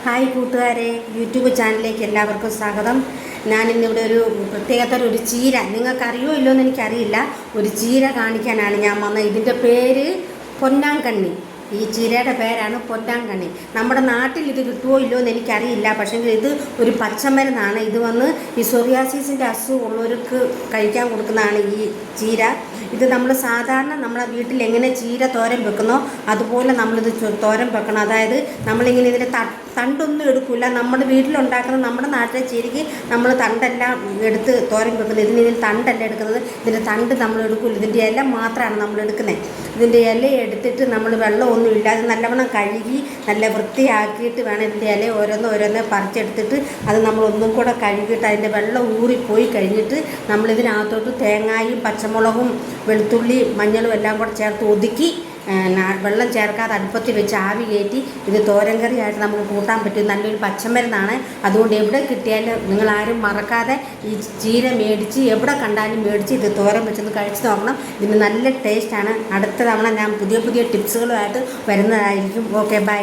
Hi കൂട്ടുകാരെ, YouTube ചാനലിലേക്ക് എല്ലാവർക്കും സ്വാഗതം. ഞാനിന്നിവിടെ ഒരു പ്രത്യേകതര ഒരു ചീര, നിങ്ങൾക്കറിയോ ഇല്ലോ എന്ന് എനിക്കറിയില്ല, ഒരു ചീര കാണിക്കാനാണ് ഞാൻ വന്നത്. ഇതിൻ്റെ പേര് പൊന്നാങ്കണ്ണി. ഈ ചീരയുടെ പേരാണ് പൊന്നാങ്കണ്ണി. നമ്മുടെ നാട്ടിൽ ഇത് കിട്ടുമോ ഇല്ലോ എന്ന് എനിക്കറിയില്ല. പക്ഷേ ഇത് ഒരു പച്ചമരുന്നാണ്. ഇത് വന്ന് ഈ സോറിയാസിസിൻ്റെ അസുഖമുള്ളവർക്ക് കഴിക്കാൻ കൊടുക്കുന്നതാണ് ഈ ചീര. ഇത് നമ്മൾ സാധാരണ നമ്മളെ വീട്ടിൽ എങ്ങനെ ചീര തോരൻ വെക്കുന്നോ അതുപോലെ നമ്മളിത് തോരൻ വെക്കണം. അതായത് നമ്മളിങ്ങനെ ഇതിൻ്റെ തണ്ടൊന്നും എടുക്കില്ല. നമ്മുടെ വീട്ടിലുണ്ടാക്കുന്ന നമ്മുടെ നാട്ടിലെ ചീരയ്ക്ക് നമ്മൾ തണ്ടെല്ലാം എടുത്ത് തോരൻ വെക്കുന്നത്. ഇതിന് തണ്ടല്ല എടുക്കുന്നത്. ഇതിൻ്റെ തണ്ട് നമ്മൾ എടുക്കില്ല, ഇതിൻ്റെ ഇല മാത്രമാണ് നമ്മൾ എടുക്കുന്നത്. ഇതിൻ്റെ ഇല എടുത്തിട്ട് നമ്മൾ വെള്ളമൊന്നും ഇല്ലാതെ നല്ലവണ്ണം കഴുകി നല്ല വൃത്തിയാക്കിയിട്ട് വേണം ഇതിൻ്റെ ഇല ഓരോന്ന് പറിച്ചെടുത്തിട്ട് അത് നമ്മളൊന്നും കൂടെ കഴുകിയിട്ട് അതിൻ്റെ വെള്ളം ഊറിപ്പോയി കഴിഞ്ഞിട്ട് നമ്മളിതിനകത്തോട്ട് തേങ്ങയും പച്ചമുളകും വെളുത്തുള്ളി മഞ്ഞളും എല്ലാം കൂടെ ചേർത്ത് ഒതുക്കി വെള്ളം ചേർക്കാതെ അടുപ്പത്തിൽ വെച്ച് ആവി കയറ്റി ഇത് തോരൻ കറിയായിട്ട് നമുക്ക് കൂട്ടാൻ പറ്റും. നല്ലൊരു പച്ചമരുന്നാണ്. അതുകൊണ്ട് എവിടെ കിട്ടിയാലും നിങ്ങളാരും മറക്കാതെ ഈ ചീര മേടിച്ച് എവിടെ കണ്ടാലും മേടിച്ച് ഇത് തോരൻ വെച്ചൊന്ന് കഴിച്ച് നോക്കണം. ഇതിന് നല്ല ടേസ്റ്റാണ്. അടുത്ത തവണ ഞാൻ പുതിയ ടിപ്സുകളുമായിട്ട് വരുന്നതായിരിക്കും. Okay, by.